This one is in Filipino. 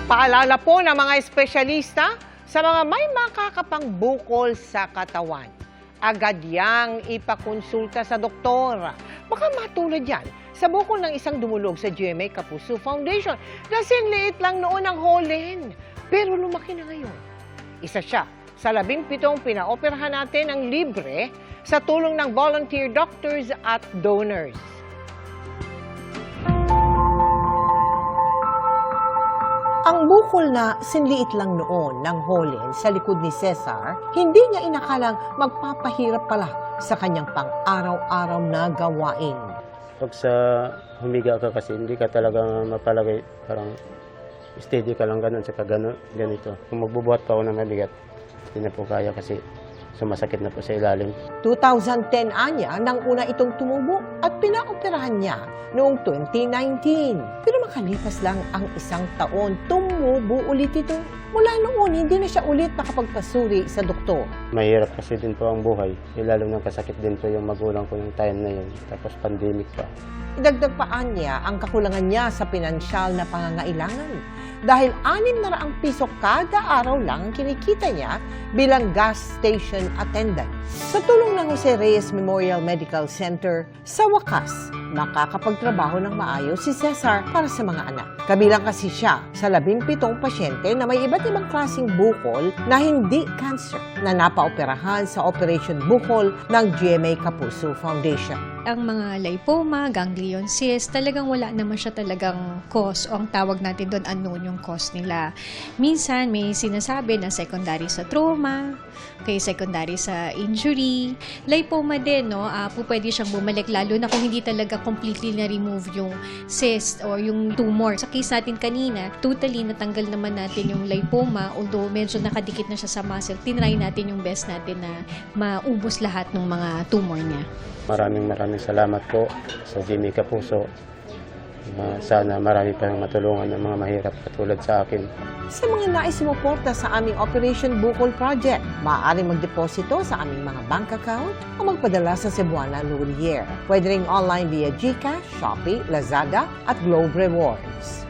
Paalala po ng mga espesyalista sa mga may makakapang bukol sa katawan. Agad yang ipakonsulta sa doktor. Baka matulad yan sa bukol ng isang dumulog sa GMA Kapuso Foundation. Kasing liit lang noon ang holen, pero lumaki na ngayon. Isa siya sa 17 pinaoperahan natin ng libre sa tulong ng volunteer doctors at donors. Ang bukol na sinliit lang noon ng holen sa likod ni Cesar, hindi niya inakalang magpapahirap pala sa kanyang pang-araw-araw na gawain. Pag sa humiga ka kasi, hindi ka talaga mapalagay, parang steady ka lang ganun, saka ganito. Kung magbubuhat pa ako ng mabigat, hindi na po kaya kasi sumasakit na po sa ilalim. 2010 anya nang una itong tumubo at pinaoperahan niya noong 2019. Pero makalipas lang ang isang taon, tumubo ulit ito. Mula noon, hindi na siya ulit nakapagpasuri sa doktor. Mahirap kasi din po ang buhay. Lalo ng kasakit din po yung magulang ko yung time na yun. Tapos pandemic pa. Idagdag pa niya ang kakulangan niya sa pinansyal na pangangailangan. Dahil 600 piso kada araw lang ang kinikita niya bilang gas station attendant. Sa tulong ng Jose Reyes Memorial Medical Center, sa wakas, makakapagtrabaho ng maayos si Cesar para sa mga anak. Kabilang kasi siya sa 17 pasyente na may iba't ibang klaseng bukol na hindi cancer na napaoperahan sa Operation Bukol ng GMA Kapuso Foundation. Ang mga lipoma, ganglion cyst, talagang wala naman siya talagang cause o ang tawag natin doon unknown yung cause nila. Minsan may sinasabi na secondary sa trauma, kay secondary sa injury. Lipoma din, no? Pwede siyang bumalik lalo na kung hindi talaga completely na-remove yung cyst or yung tumor. Sa case natin kanina, totally natanggal naman natin yung lipoma, although medyo nakadikit na siya sa muscle. Tinry natin yung best natin na maubos lahat ng mga tumor niya. Maraming salamat po sa GMA Kapuso. Sana marami pa matulungan ng mga mahirap katulad sa akin. Sa mga nais sumuporta sa aming Operation Bukol Project, maaaring magdeposito sa aming mga bank account o magpadala sa Cebuana Lourier. Pwede ring online via GCash, Shopee, Lazada at Globe Rewards.